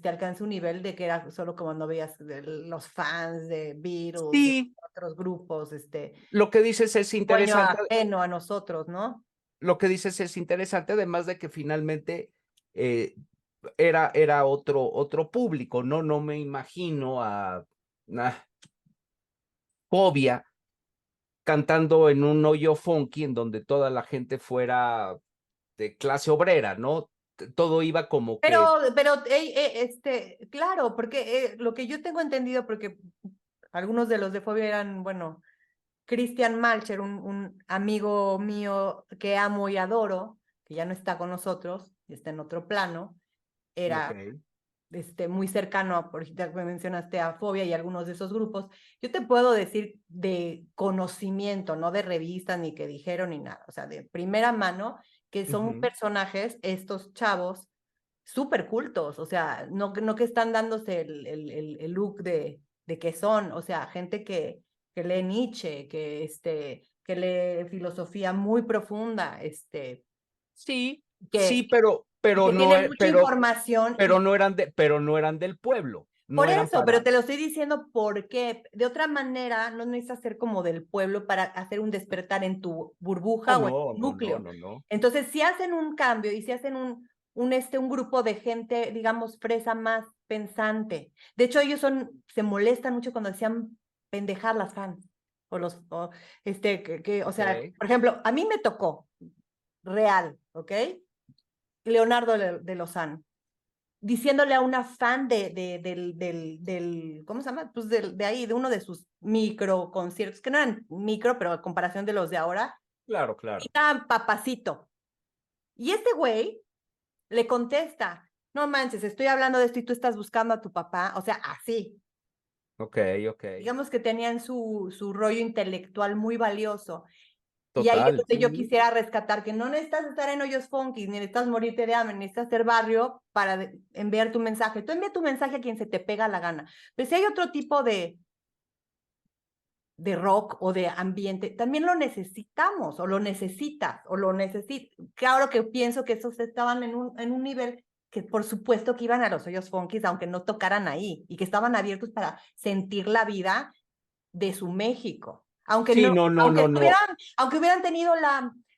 alcance un nivel de que era solo como cuando veías los fans de Beatles, Sí. otros grupos, Lo que dices es interesante. ajeno a nosotros, ¿no? Lo que dices es interesante, además de que finalmente era otro público, ¿no? No me imagino a Fobia cantando en un hoyo funky en donde toda la gente fuera de clase obrera, ¿no? Todo iba como que... Pero, claro, porque lo que yo tengo entendido, porque algunos de los de Fobia eran, bueno, Christian Malcher, un amigo mío que amo y adoro, que ya no está con nosotros, y está en otro plano, era muy cercano a, por ejemplo, me mencionaste a Fobia y algunos de esos grupos. Yo te puedo decir de conocimiento, no de revistas ni que dijeron ni nada, o sea, de primera mano, que son personajes, estos chavos, súper cultos, o sea, no que están dándose el look de que son, o sea, gente que lee Nietzsche, que lee filosofía muy profunda, Sí, que pero que no tienen mucha información. pero no eran del pueblo. No Por eran eso, pero te lo estoy diciendo porque de otra manera no necesitas ser como del pueblo para hacer un despertar en tu burbuja o en tu núcleo. No. Entonces, si hacen un cambio y si hacen un grupo de gente, digamos, fresa más pensante. De hecho, ellos se molestan mucho cuando decían pendejar las fans. o sea, Ok. por ejemplo, a mí me tocó real, ¿ok? Leonardo de Lozán, diciéndole a una fan ¿cómo se llama? Pues de ahí, de uno de sus micro conciertos, que no eran micro, pero a comparación de los de ahora, Claro, claro. era papacito. Y este güey le contesta, no manches, estoy hablando de esto y tú estás buscando a tu papá, o sea, así. Ok, ok. Digamos que tenían su rollo intelectual muy valioso. Y ahí es Total. donde yo Sí. quisiera rescatar que no necesitas estar en hoyos funky, ni necesitas morirte de hambre, necesitas ser barrio para enviar tu mensaje. Tú envía tu mensaje a quien se te pega la gana. Pero si hay otro tipo de rock o de ambiente, también lo necesitamos, o lo necesitas, o lo necesitas. Claro que pienso que esos estaban en un nivel que por supuesto que iban a los hoyos funky, aunque no tocaran ahí, y que estaban abiertos para sentir la vida de su México. Aunque Sí, no, no, no, aunque no, no. aunque hubieran tenido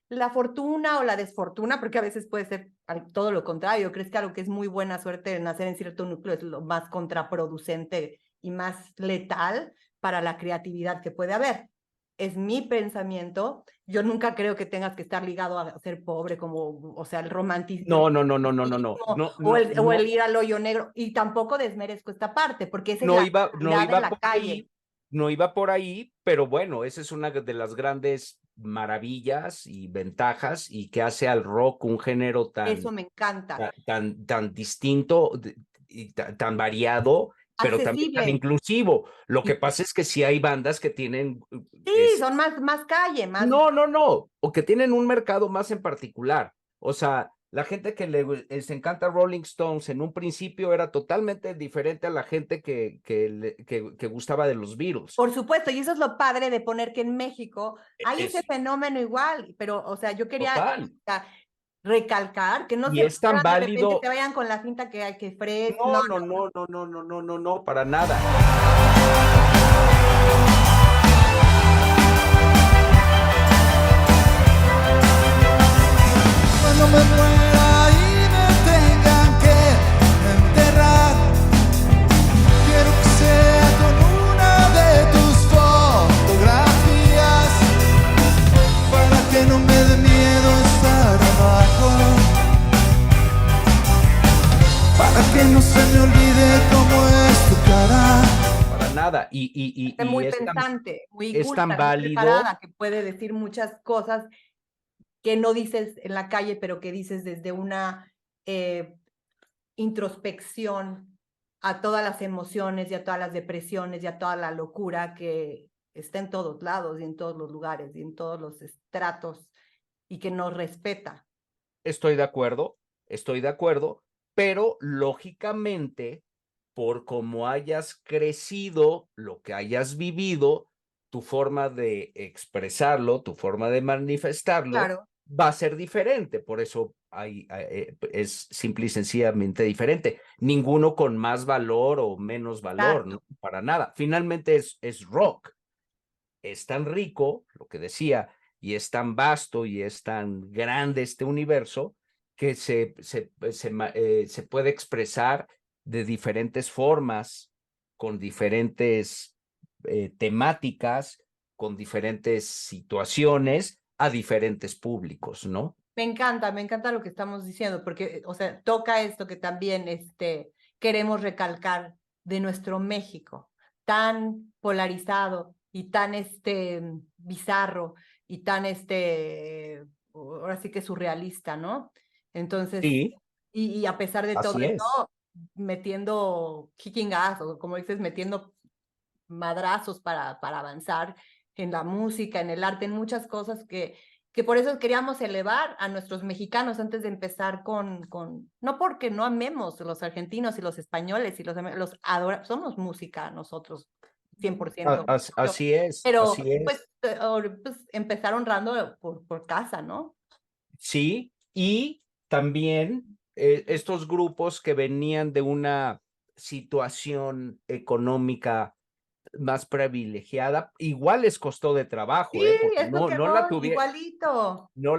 la fortuna o la desfortuna, porque a veces puede ser todo lo contrario. ¿Crees que algo que es muy buena suerte de nacer en cierto núcleo es lo más contraproducente y más letal para la creatividad que puede haber? Es mi pensamiento. Yo nunca creo que tengas que estar ligado a ser pobre, como, o sea, el romanticismo. No, no, no, no, no, no, no, no, O el, no, o el no, ir al hoyo negro. Y tampoco desmerezco esta parte, porque esa es no la iba, no realidad en iba la por calle. ahí, no iba por ahí, pero bueno, esa es una de las grandes maravillas y ventajas y que hace al rock un género Eso me encanta. tan distinto y tan variado, pero también tan Accesible. inclusivo. Lo que Y- pasa es que sí hay bandas que tienen, Sí, son más calle, más... no, no, no, o que tienen un mercado más en particular. O sea, la gente que les encanta Rolling Stones en un principio era totalmente diferente a la gente que gustaba de los Beatles. Por supuesto, y eso es lo padre de poner que en México hay ese Es fenómeno igual, pero, o sea, yo quería total. recalcar que no Y se es tan vayan de repente, válido. te vayan con la cinta que hay que fres, No, no, no, no, no, no, no, no, no, para nada. Cuando me muera y me tengan que enterrar, quiero que sea con una de tus fotografías, para que no me dé miedo estar abajo, para que no se me olvide cómo es tu cara. Para nada. Es muy Es pensante, muy es culta, tan muy válido. preparada, que puede decir muchas cosas que no dices en la calle, pero que dices desde una introspección a todas las emociones y a todas las depresiones y a toda la locura que está en todos lados y en todos los lugares y en todos los estratos y que nos respeta. Estoy de acuerdo, pero lógicamente, por cómo hayas crecido, lo que hayas vivido, tu forma de expresarlo, tu forma de manifestarlo, Claro. va a ser diferente. Por eso es simple y sencillamente diferente. Ninguno con más valor o menos valor, ¿no? Exacto. Para nada. Finalmente es rock. Es tan rico, lo que decía, y es tan vasto y es tan grande este universo que se puede expresar de diferentes formas, con diferentes temáticas, con diferentes situaciones, a diferentes públicos, ¿no? Me encanta lo que estamos diciendo, porque, o sea, toca esto que también queremos recalcar de nuestro México, tan polarizado y tan bizarro y tan ahora sí que surrealista, ¿no? Entonces, Sí, y a pesar de todo así es. eso, metiendo kicking ass, o como dices, metiendo madrazos para avanzar en la música, en el arte, en muchas cosas que por eso queríamos elevar a nuestros mexicanos antes de empezar no porque no amemos los argentinos y los españoles y los adoramos, somos música nosotros, 100%. Así es, Pero así es. pues empezar honrando por casa, ¿no? Sí, y también estos grupos que venían de una situación económica más privilegiada, igual les costó de trabajo, Sí, porque es lo que voy, igualito. no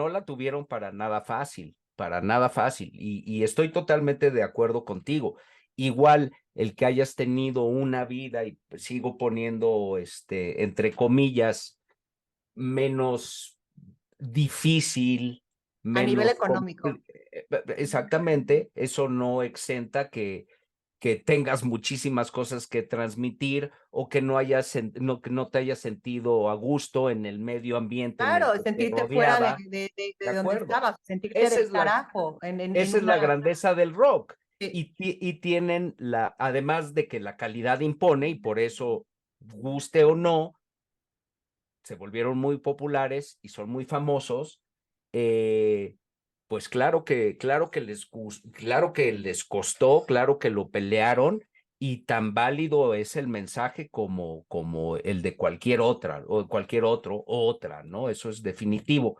la tuvieron para nada fácil, y estoy totalmente de acuerdo contigo. igual el que hayas tenido una vida, y sigo poniendo entre comillas, menos difícil, A nivel menos económico. exactamente, eso no exenta que tengas muchísimas cosas que transmitir o que no que no te hayas sentido a gusto en el medio ambiente en el Claro, que te sentirte fuera rodeaba. de De donde acuerdo. estabas, sentirte Esa del es la, carajo en esa es la una... grandeza del rock. Sí. Y tienen además de que la calidad impone, y por eso, guste o no, se volvieron muy populares y son muy famosos. Pues claro que les costó, claro que lo pelearon, y tan válido es el mensaje como el de cualquier otra, o cualquier otro, o otra, ¿no? Eso es definitivo.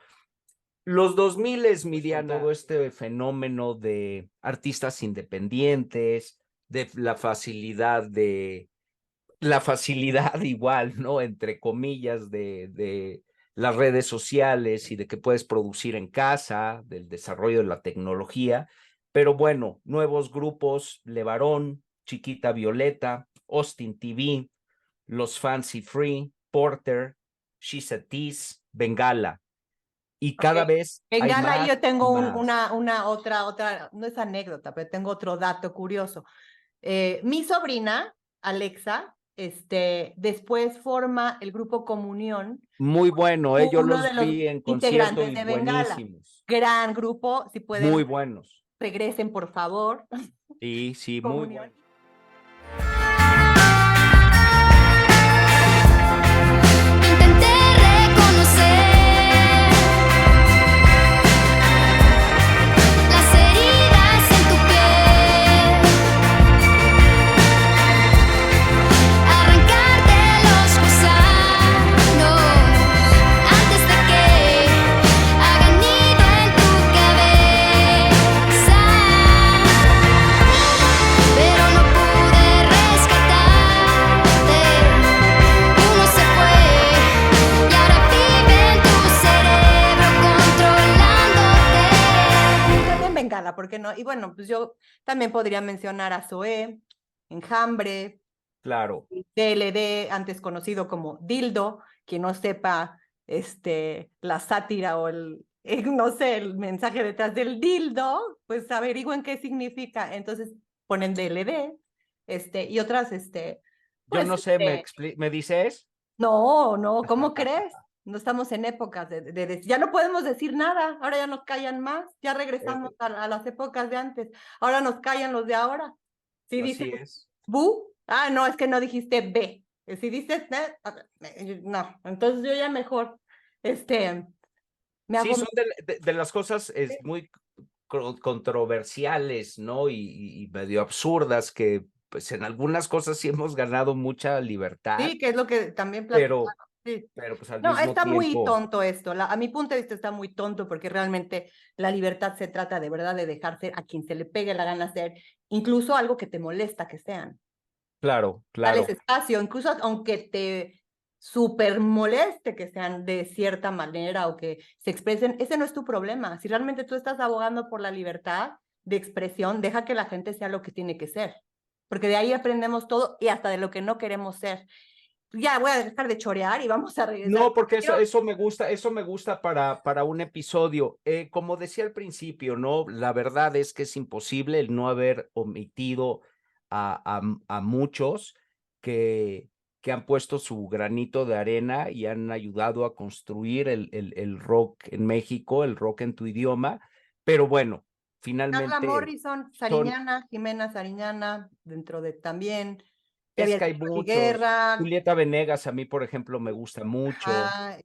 Los 2000, Miriana, todo este fenómeno de artistas independientes, de la facilidad igual, ¿no? Entre comillas, de las redes sociales y de que puedes producir en casa, del desarrollo de la tecnología. Pero bueno, nuevos grupos, Levarón, Chiquita Violeta, Austin TV, Los Fancy Free, Porter, She's a Tease, Bengala. Y cada vez hay Bengala, más yo tengo y más. una otra, no es anécdota, pero tengo otro dato curioso. Mi sobrina, Alexa, después forma el grupo Comunión, Muy bueno, yo uno de los los vi en concierto integrantes y de Bengala. buenísimos. Gran grupo, si pueden, Muy buenos. regresen por favor. Sí, sí, muy Comunión. buenos. Intenté reconocer las heridas en tu piel, arrancarte los gusanos antes de que hagan nido en tu cabeza, pero no pude rescatarte. Uno se fue y ahora vive en tu cerebro controlándote. También Bengala, ¿por qué no? Y bueno, pues yo también podría mencionar a Zoé, Enjambre, Claro. DLD, antes conocido como Dildo, quien no sepa la sátira o no sé, el mensaje detrás del dildo, pues averigüen qué significa. Entonces ponen DLD, y otras, Yo pues, no sé, ¿me dices? no, ¿cómo crees? No estamos en épocas ya no podemos decir nada, ahora ya nos callan más, ya regresamos a las épocas de antes, ahora nos callan los de ahora. Si Así dices es. bu, no, es que no dijiste B. Si dices no, entonces yo ya mejor, me Sí, hago... son de las cosas muy controversiales, ¿no? Y medio absurdas, que pues en algunas cosas sí hemos ganado mucha libertad, Sí, que es lo que también pero, platicamos. Sí. pero pues al No, mismo está muy tiempo, tonto esto. A mi punto de vista está muy tonto porque realmente la libertad se trata de verdad de dejar ser a quien se le pegue la gana ser, incluso algo que te molesta que sean. claro, Dales claro. espacio, incluso aunque te súper moleste que sean de cierta manera o que se expresen, ese no es tu problema. Si realmente tú estás abogando por la libertad de expresión, deja que la gente sea lo que tiene que ser, porque de ahí aprendemos todo y hasta de lo que no queremos ser. Ya voy a dejar de chorear y vamos a regresar. No, porque eso me gusta para un episodio. Como decía al principio, ¿no? La verdad es que es imposible el no haber omitido a muchos que han puesto su granito de arena y han ayudado a construir el rock en México, el rock en tu idioma. Pero bueno, Carla finalmente Morrison, Sariñana, Jimena Sariñana, dentro de también. es que hay muchos. Guerra. Julieta Venegas, a mí, por ejemplo, me gusta mucho. Hay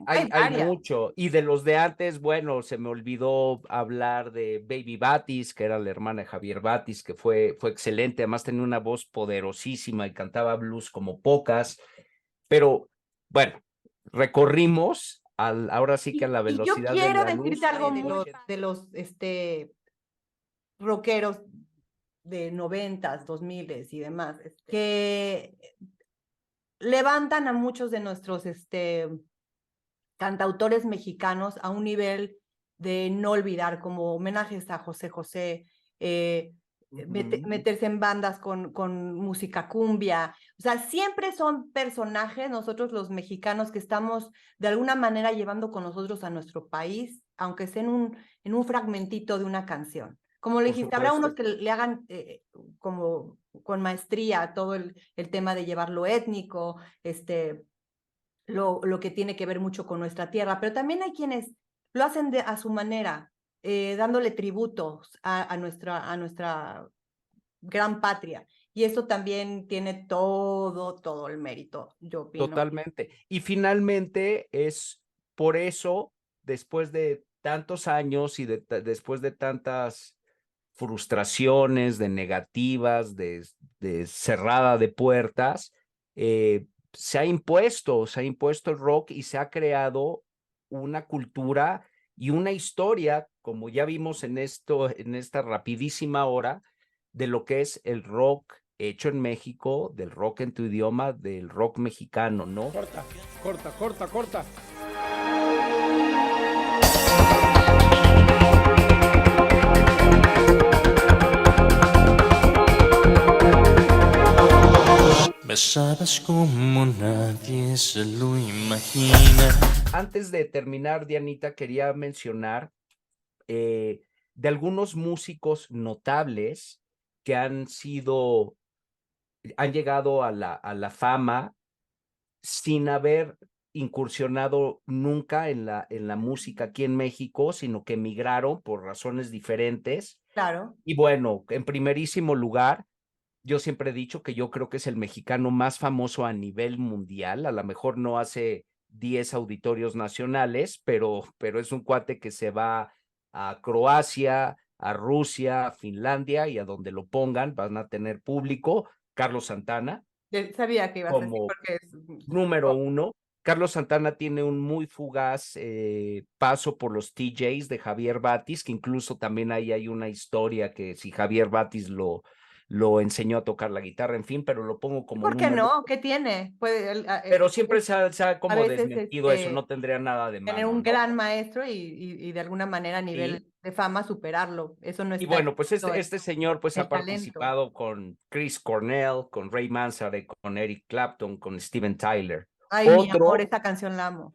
Hay varias. mucho. Y de los de antes, bueno, se me olvidó hablar de Baby Batis, que era la hermana de Javier Batis, que fue excelente. Además tenía una voz poderosísima y cantaba blues como pocas. Pero bueno, recorrimos ahora sí que a la Y yo velocidad de quiero la luz. decirte algo de los rockeros de 90s, 2000s y demás, que levantan a muchos de nuestros cantautores mexicanos a un nivel de no olvidar, como homenajes a José José, meterse en bandas con música cumbia. O sea, siempre son personajes, nosotros los mexicanos, que estamos de alguna manera llevando con nosotros a nuestro país, aunque sea en un fragmentito de una canción. Como le dijiste, habrá unos que le hagan como con maestría todo el tema de llevar lo étnico, lo que tiene que ver mucho con nuestra tierra, pero también hay quienes lo hacen a su manera, dándole tributos a nuestra gran patria. Y eso también tiene todo el mérito, yo opino. Totalmente. Y finalmente es por eso, después de tantos años y después de tantas frustraciones, de negativas, de cerrada de puertas, se ha impuesto el rock y se ha creado una cultura y una historia, como ya vimos en esta rapidísima hora, de lo que es el rock hecho en México, del rock en tu idioma, del rock mexicano, ¿no? Corta. Me sabes como nadie se lo imagina. Antes de terminar, Dianita, quería mencionar de algunos músicos notables que han llegado a la fama sin haber incursionado nunca en la música aquí en México, sino que emigraron por razones diferentes. Claro. Y bueno, en primerísimo lugar, yo siempre he dicho que yo creo que es el mexicano más famoso a nivel mundial. A lo mejor no hace 10 auditorios nacionales, pero es un cuate que se va a Croacia, a Rusia, a Finlandia, y a donde lo pongan van a tener público. Carlos Santana. Sabía que ibas a decir Como porque número uno. Carlos Santana tiene un muy fugaz paso por los TJs de Javier Batis, que incluso también ahí hay una historia que si Javier Batis lo enseñó a tocar la guitarra, en fin, pero lo pongo como ¿Por qué número. no? ¿Qué tiene? Pero siempre se ha como veces, desmentido eso, no tendría nada de malo. Tener un ¿no? gran maestro y de alguna manera a nivel de fama superarlo. Eso no está. Y bueno, pues este señor pues ha talento. participado con Chris Cornell, con Ray Manzarek, con Eric Clapton, con Steven Tyler. Ay, mi amor, esta canción la amo.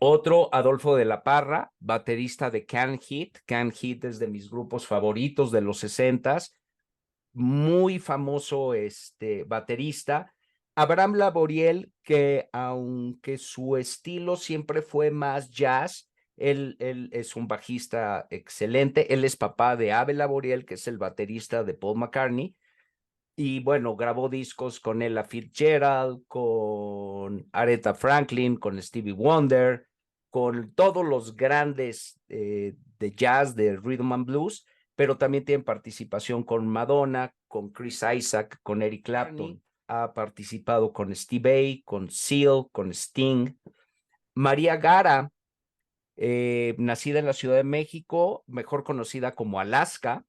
Otro, Adolfo de la Parra, baterista de Can Hit. Can Hit es de mis grupos favoritos de los 60s. Muy famoso baterista. Abraham Laboriel, que aunque su estilo siempre fue más jazz, él es un bajista excelente. Él es papá de Abel Laboriel, que es el baterista de Paul McCartney. Y bueno, grabó discos con Ella Fitzgerald, con Aretha Franklin, con Stevie Wonder, con todos los grandes de jazz, de rhythm and blues, pero también tiene participación con Madonna, con Chris Isaac, con Eric Clapton. Ha participado con Steve Vai, con Seal, con Sting. María Gara, nacida en la Ciudad de México, mejor conocida como Alaska,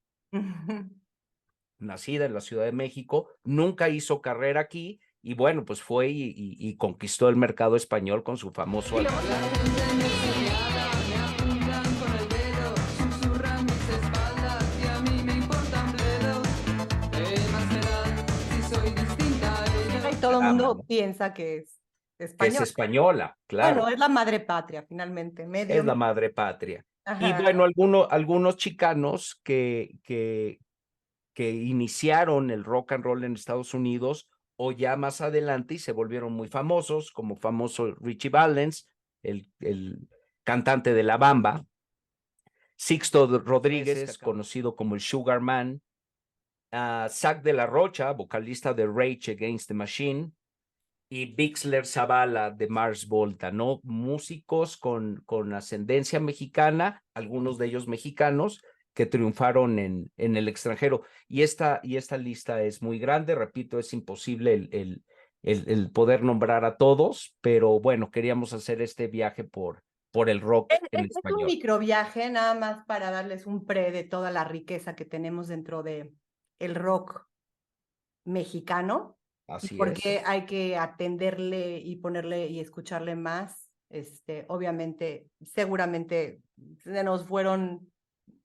nacida en la Ciudad de México, nunca hizo carrera aquí y bueno, pues fue y conquistó el mercado español con su famoso álbum. Todo el mundo piensa que es española. Que es española, claro. Bueno, es la madre patria, finalmente. Es la madre patria. Ajá. Y bueno, algunos chicanos que iniciaron el rock and roll en Estados Unidos o ya más adelante y se volvieron muy famosos, como famoso Richie Valens, el cantante de La Bamba. Sixto Rodríguez, conocido como el Sugar Man. Zach de la Rocha, vocalista de Rage Against the Machine, y Bixler Zavala de Mars Volta, ¿no? Músicos con ascendencia mexicana, algunos de ellos mexicanos, que triunfaron en el extranjero. Y esta lista es muy grande, repito, es imposible el poder nombrar a todos, pero bueno, queríamos hacer este viaje por el rock en español. Es un microviaje, nada más para darles un pre de toda la riqueza que tenemos dentro de el rock mexicano. Así porque es. hay que atenderle y ponerle y escucharle más. Obviamente, seguramente se nos fueron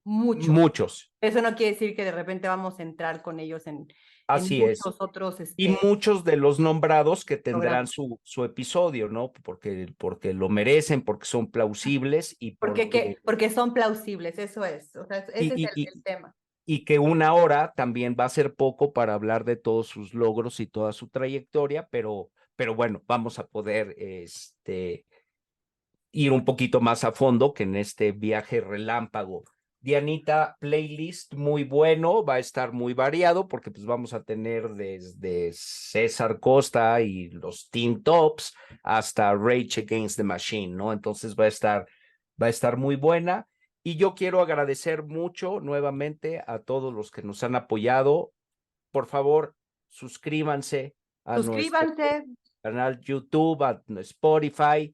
muchos. Muchos. Eso no quiere decir que de repente vamos a entrar con ellos en Así es. muchos otros. Y muchos de los nombrados que tendrán programas. su episodio, ¿no? Porque lo merecen, porque son plausibles y Porque son plausibles, eso es. O sea, ese es el tema. y que una hora también va a ser poco para hablar de todos sus logros y toda su trayectoria, pero bueno, vamos a poder ir un poquito más a fondo que en este viaje relámpago. Dianita, playlist muy bueno, va a estar muy variado porque pues vamos a tener desde César Costa y los Teen Tops hasta Rage Against the Machine, ¿no? Entonces va a estar muy buena. Y yo quiero agradecer mucho nuevamente a todos los que nos han apoyado. Por favor, suscríbanse a nuestro canal YouTube, a Spotify.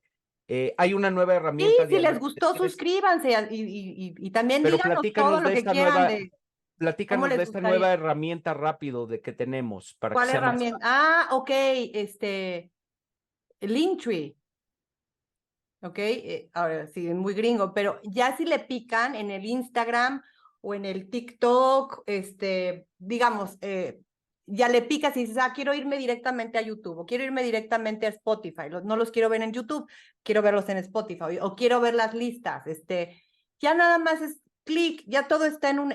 Hay una nueva herramienta. Sí, si les gustó, suscríbanse y también pero díganos todo lo que quieran. Platícanos de esta nueva herramienta rápido de que tenemos. Para ¿Cuál que sea herramienta? Ok, Linktree. Ok, ahora sí, muy gringo, pero ya si le pican en el Instagram o en el TikTok, digamos, ya le picas y dices, quiero irme directamente a YouTube o quiero irme directamente a Spotify, no los quiero ver en YouTube, quiero verlos en Spotify o quiero ver las listas, ya nada más es clic, ya todo está en un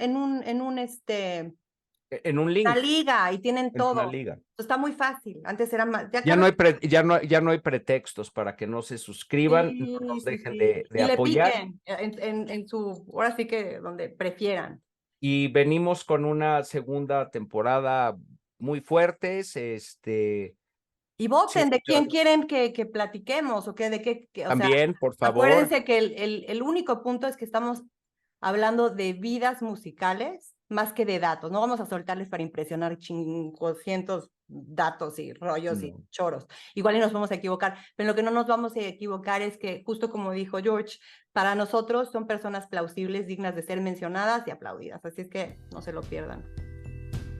link. Una liga y tienen todo. Una liga. Está muy fácil. Antes era más. Ya no hay pretextos para que no se suscriban, no nos dejen de apoyar. Le piquen en su, ahora sí que donde prefieran. Y venimos con una segunda temporada muy fuertes, Y voten de quién quieren que platiquemos o de qué. También, por favor. Acuérdense que el único punto es que estamos hablando de vidas musicales más que de datos. No vamos a soltarles para impresionar 500 datos y rollos y choros. Igual y nos vamos a equivocar, pero lo que no nos vamos a equivocar es que, justo como dijo George, para nosotros son personas plausibles, dignas de ser mencionadas y aplaudidas. Así es que no se lo pierdan.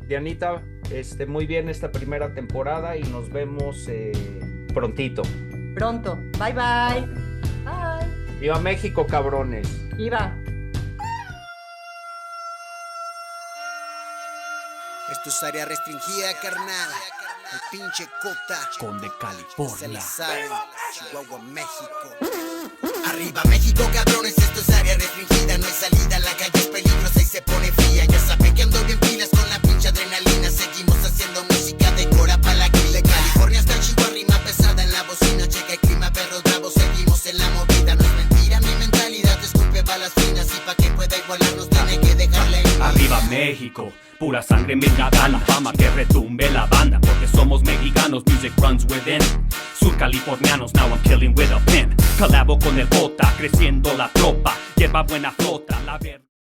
Dianita, muy bien esta primera temporada y nos vemos prontito. Pronto. Bye, bye. Bye. ¡Viva México, cabrones! ¡Viva! Esto es área restringida, carnal. El pinche Cota. Conde California. Chihuahua, México. Arriba México, cabrones, esto es área restringida. No hay salida, la calle es peligrosa y se pone fría. Ya saben que ando bien pilas con la pinche adrenalina. Seguimos haciendo música de Cora pa' la que de California hasta Chihuahua, rima pesada en la bocina. Checa el clima, perros bravos, seguimos en la movida. No es mentira mi mentalidad, esculpe balas finas. Y pa' que pueda igualarnos tiene que dejarle en Arriba México, pura sangre migrada, la fama que retumbe la banda. Porque somos mexicanos, music runs within. Surcalifornianos, now I'm killing with a pen. Colabo con el Bota, creciendo la tropa. Lleva buena flota, la verdad.